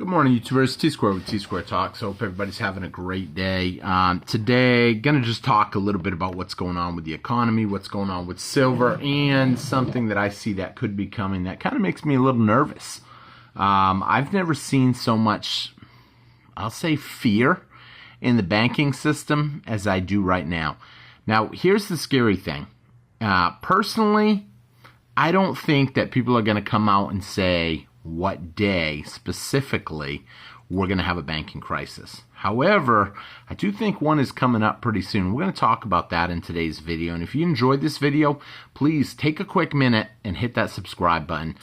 Good morning, YouTubers. T-Square with T-Square Talks. Hope everybody's having a great day. Today, going to just talk a little bit about what's going on with the economy, what's going on with silver, and something that I see that could be coming that kind of makes me a little nervous. I've never seen so much, I'll say, fear in the banking system as I do right now. Now, here's the scary thing. Personally, I don't think that people are going to come out and say what day specifically we're going to have a banking crisis. However, I do think one is coming up pretty soon. We're going to talk about that in today's video. And if you enjoyed this video, please take a quick minute and hit that subscribe button.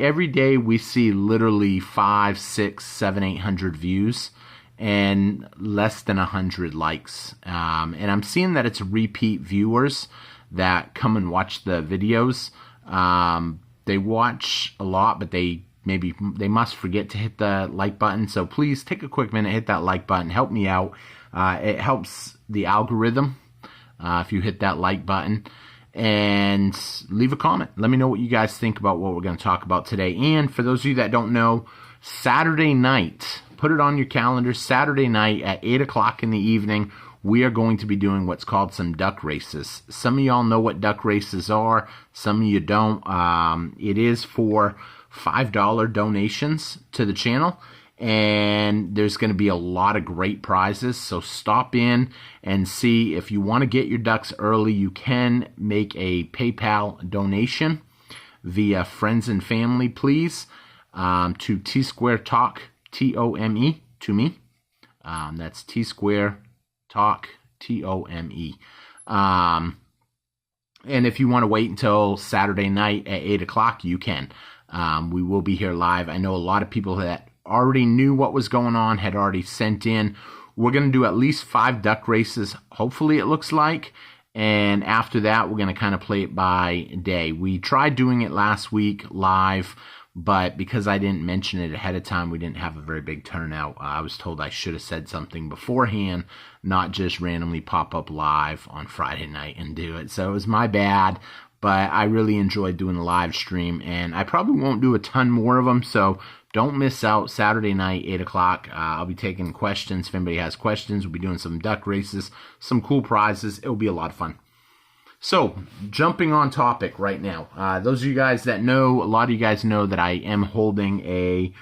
Every day we see literally 500, 600, 700, 800 views and less than 100 likes. And I'm seeing that it's repeat viewers that come and watch the videos. They watch a lot, but they must forget to hit the like button. So please take a quick minute, hit that like button, help me out. It helps the algorithm if you hit that like button, and leave a comment. Let me know what you guys think about what we're going to talk about today. And for those of you that don't know, Saturday night, put it on your calendar, Saturday night at 8 o'clock in the evening, we are going to be doing what's called some duck races. Some of y'all know what duck races are. Some of you don't. It is for $5 donations to the channel. And there's going to be a lot of great prizes. So stop in and see. If you want to get your ducks early, you can make a PayPal donation via friends and family, please, to T-Square Talk, T-O-M-E, to me. That's T-Square Talk, T-O-M-E. And if you want to wait until Saturday night at 8 o'clock, you can. We will be here live. I know a lot of people that already knew what was going on had already sent in. We're going to do at least 5 duck races, hopefully it looks like. And after that, we're going to kind of play it by day. We tried doing it last week live, but because I didn't mention it ahead of time, we didn't have a very big turnout. I was told I should have said something beforehand, not just randomly pop up live on Friday night and do it. So it was my bad, but I really enjoyed doing the live stream, and I probably won't do a ton more of them, so don't miss out. Saturday night, 8 o'clock. I'll be taking questions. If anybody has questions, we'll be doing some duck races, some cool prizes. It'll be a lot of fun. So, jumping on topic right now. Those of you guys that know, a lot of you guys know that I am holding a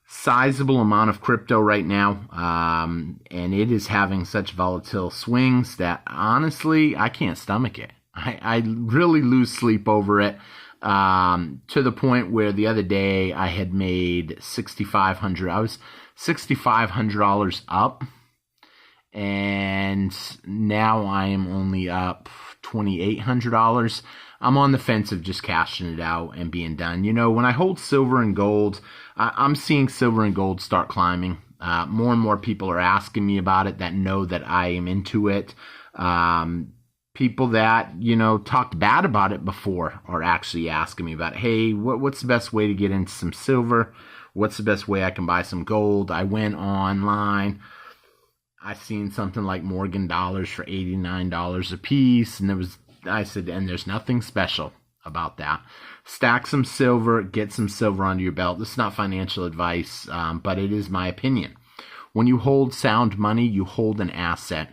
sizable amount of crypto right now. And it is having such volatile swings that, honestly, I can't stomach it. I really lose sleep over it. To the point where the other day I had made $6,500. I was $6,500 up. And now I am only up $2,800. I'm on the fence of just cashing it out and being done. You know, when I hold silver and gold, I'm seeing silver and gold start climbing. More and more people are asking me about it that know that I am into it. People that, you know, talked bad about it before are actually asking me about it. Hey, what's the best way to get into some silver? What's the best way I can buy some gold? I went online. I seen something like Morgan dollars for $89 a piece, and I said, and there's nothing special about that. Stack some silver, get some silver under your belt. This is not financial advice, but it is my opinion. When you hold sound money, you hold an asset.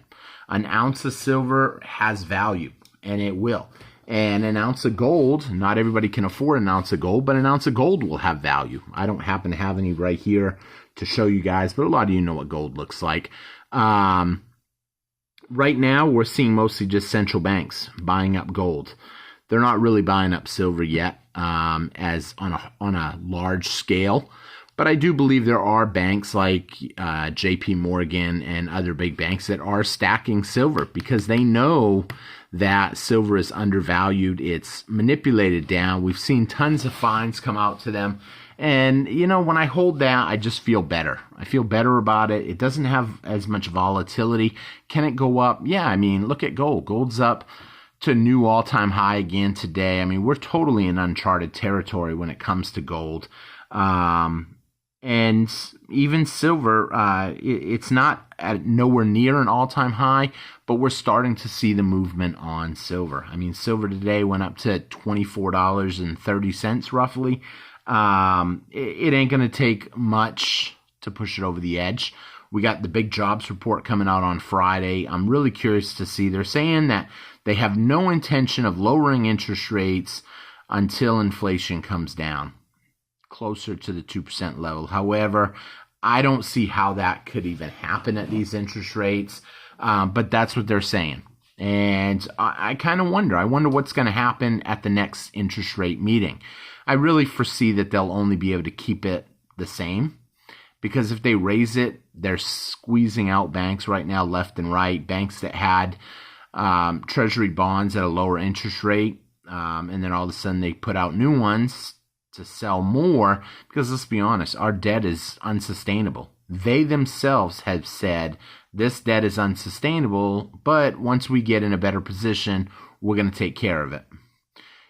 An ounce of silver has value, and it will. And an ounce of gold, not everybody can afford an ounce of gold, but an ounce of gold will have value. I don't happen to have any right here to show you guys, but a lot of you know what gold looks like. Right now, we're seeing mostly just central banks buying up gold. They're not really buying up silver yet, as on a large scale. But I do believe there are banks like JP Morgan and other big banks that are stacking silver because they know that silver is undervalued. It's manipulated down. We've seen tons of fines come out to them. And, you know, when I hold that, I just feel better. I feel better about it. It doesn't have as much volatility. Can it go up? Yeah, I mean, look at gold. Gold's up to a new all-time high again today. I mean, we're totally in uncharted territory when it comes to gold. And even silver, it's not at nowhere near an all-time high, but we're starting to see the movement on silver. I mean, silver today went up to $24.30 roughly. It ain't going to take much to push it over the edge. We got the big jobs report coming out on Friday. I'm really curious to see. They're saying that they have no intention of lowering interest rates until inflation comes down closer to the 2% level. However, I don't see how that could even happen at these interest rates, but that's what they're saying. And I kind of wonder. I wonder what's going to happen at the next interest rate meeting. I really foresee that they'll only be able to keep it the same, because if they raise it, they're squeezing out banks right now left and right, banks that had treasury bonds at a lower interest rate, and then all of a sudden they put out new ones to sell more, because let's be honest, our debt is unsustainable. They themselves have said this debt is unsustainable, but once we get in a better position, we're going to take care of it.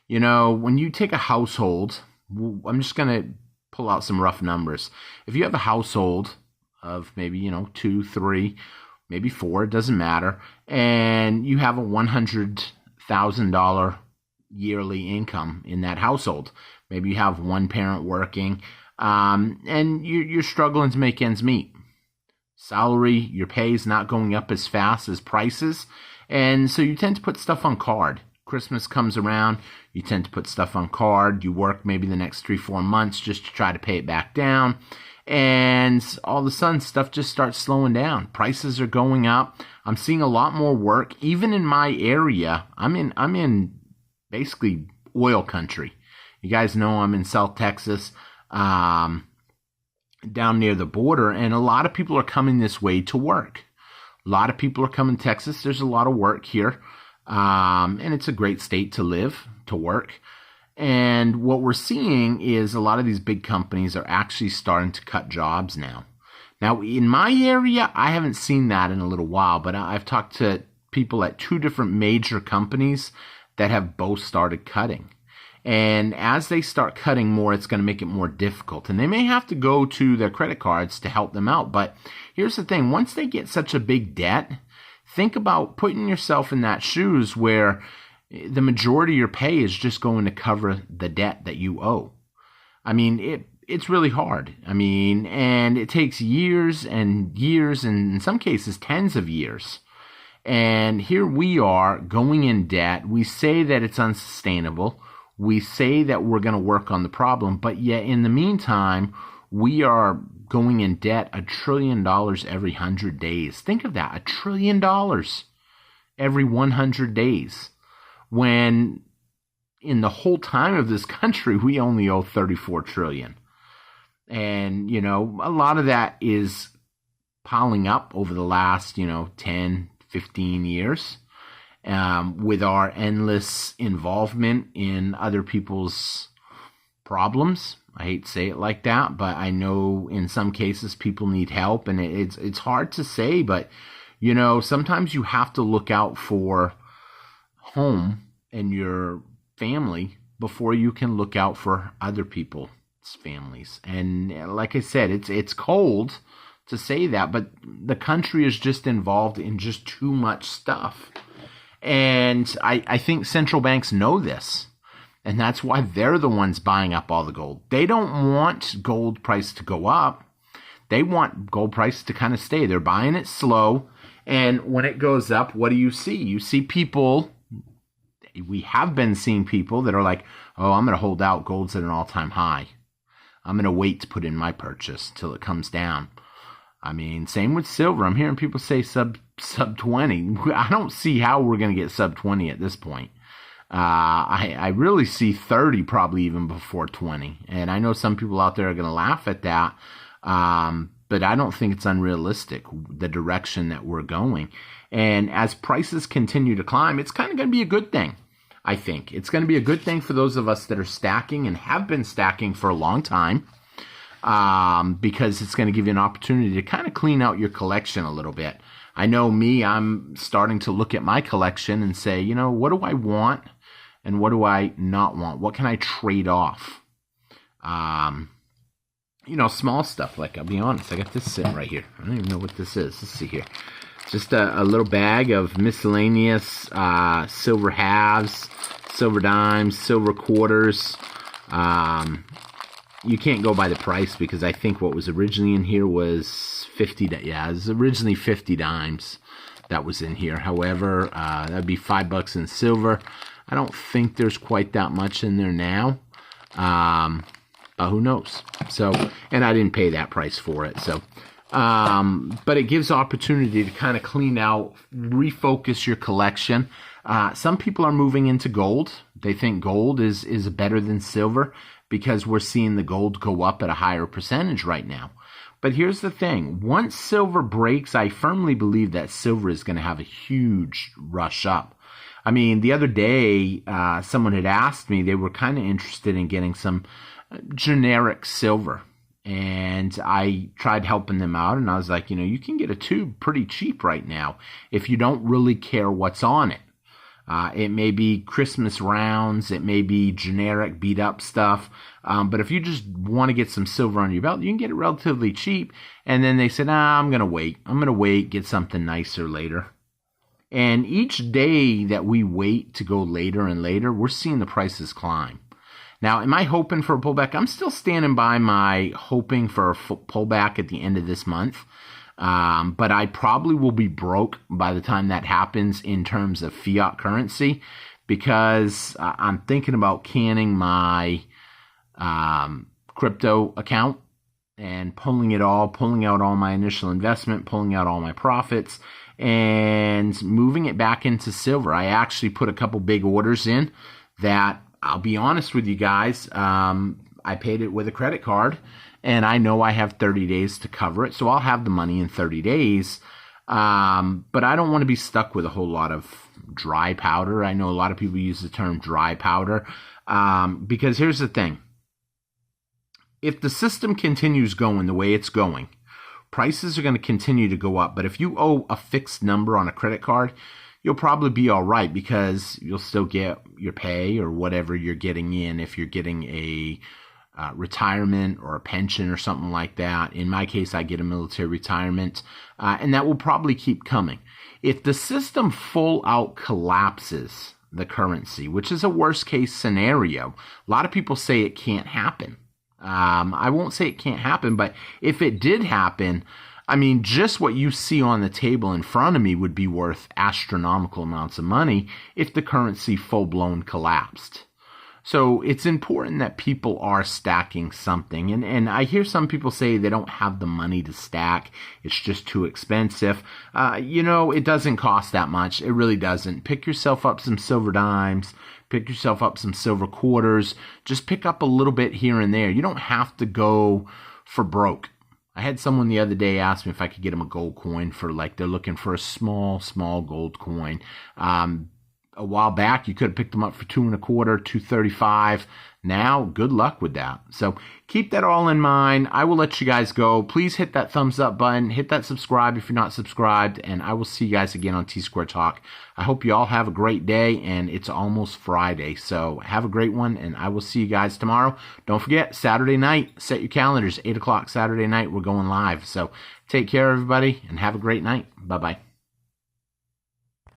You know, when you take a household, I'm just going to pull out some rough numbers. If you have a household of maybe, 2, 3, maybe 4, it doesn't matter, and you have a $100,000 yearly income in that household. Maybe you have one parent working, and you're struggling to make ends meet. Salary, your pay is not going up as fast as prices, and so you tend to put stuff on card. Christmas comes around, you tend to put stuff on card. You work maybe the next 3-4 months just to try to pay it back down, and all of a sudden stuff just starts slowing down. Prices are going up. I'm seeing a lot more work, even in my area. I'm in basically oil country. You guys know I'm in South Texas, down near the border, and a lot of people are coming this way to work. A lot of people are coming to Texas. There's a lot of work here, and it's a great state to live, to work. And what we're seeing is a lot of these big companies are actually starting to cut jobs now. Now, in my area, I haven't seen that in a little while, but I've talked to people at 2 different major companies that have both started cutting. And as they start cutting more, it's going to make it more difficult. And they may have to go to their credit cards to help them out. But here's the thing. Once they get such a big debt, think about putting yourself in that shoes where the majority of your pay is just going to cover the debt that you owe. I mean, it's really hard. I mean, and it takes years and years, and in some cases, tens of years. And here we are going in debt. We say that it's unsustainable. We say that we're going to work on the problem, but yet in the meantime, we are going in debt $1 trillion every 100 days. Think of that, $1 trillion every 100 days. When in the whole time of this country, we only owe $34 trillion. And, a lot of that is piling up over the last, 10, 15 years. With our endless involvement in other people's problems. I hate to say it like that, but I know in some cases people need help, and it's hard to say, but sometimes you have to look out for home and your family before you can look out for other people's families. And like I said, it's cold to say that, but the country is just involved in just too much stuff. And I think central banks know this, and that's why they're the ones buying up all the gold. They don't want gold price to go up. They want gold price to kind of stay. They're buying it slow, and when it goes up, what do you see? You see people, we have been seeing people that are like, oh, I'm going to hold out, gold's at an all-time high. I'm going to wait to put in my purchase till it comes down. I mean, same with silver. I'm hearing people say sub 20. I don't see how we're going to get sub 20 at this point. I really see 30 probably even before 20. And I know some people out there are going to laugh at that. But I don't think it's unrealistic, the direction that we're going. And as prices continue to climb, it's kind of going to be a good thing. I think it's going to be a good thing for those of us that are stacking and have been stacking for a long time. Because it's going to give you an opportunity to kind of clean out your collection a little bit. I know me, I'm starting to look at my collection and say, what do I want and what do I not want? What can I trade off? Small stuff, like, I'll be honest, I got this sitting right here. I don't even know what this is. Let's see here. Just a little bag of miscellaneous silver halves, silver dimes, silver quarters, you can't go by the price, because I think what was originally in here was 50. Yeah, it was originally 50 dimes that was in here. However, that'd be $5 in silver. I don't think there's quite that much in there now. Who knows? So, and I didn't pay that price for it. So, but it gives opportunity to kind of clean out, refocus your collection. Some people are moving into gold. They think gold is better than silver, because we're seeing the gold go up at a higher percentage right now. But here's the thing. Once silver breaks, I firmly believe that silver is going to have a huge rush up. I mean, the other day, someone had asked me, they were kind of interested in getting some generic silver. And I tried helping them out, and I was like, you can get a tube pretty cheap right now if you don't really care what's on it. It may be Christmas rounds, it may be generic beat up stuff, but if you just want to get some silver on your belt, you can get it relatively cheap. And then they said, I'm going to wait, get something nicer later. And each day that we wait to go later and later, we're seeing the prices climb. Now, am I hoping for a pullback? I'm still standing by my hoping for a pullback at the end of this month. But I probably will be broke by the time that happens in terms of fiat currency, because I'm thinking about canning my crypto account and pulling out all my initial investment, pulling out all my profits, and moving it back into silver. I actually put a couple big orders in that, I'll be honest with you guys, I paid it with a credit card, and I know I have 30 days to cover it, so I'll have the money in 30 days. But I don't want to be stuck with a whole lot of dry powder. I know a lot of people use the term dry powder, because here's the thing. If the system continues going the way it's going, prices are going to continue to go up. But if you owe a fixed number on a credit card, you'll probably be all right, because you'll still get your pay or whatever you're getting in if you're getting a retirement or a pension or something like that. In my case, I get a military retirement, and that will probably keep coming. If the system full out collapses the currency, which is a worst case scenario, a lot of people say it can't happen. I won't say it can't happen, but if it did happen, I mean, just what you see on the table in front of me would be worth astronomical amounts of money if the currency full-blown collapsed. So it's important that people are stacking something. And I hear some people say they don't have the money to stack. It's just too expensive. It doesn't cost that much. It really doesn't. Pick yourself up some silver dimes. Pick yourself up some silver quarters. Just pick up a little bit here and there. You don't have to go for broke. I had someone the other day ask me if I could get them a gold coin for, they're looking for a small gold coin. A while back, you could have picked them up for $2.25, $2.35. Now, good luck with that. So keep that all in mind. I will let you guys go. Please hit that thumbs up button. Hit that subscribe if you're not subscribed. And I will see you guys again on T-Square Talk. I hope you all have a great day. And it's almost Friday. So have a great one. And I will see you guys tomorrow. Don't forget, Saturday night, set your calendars. 8 o'clock Saturday night, we're going live. So take care, everybody, and have a great night. Bye-bye.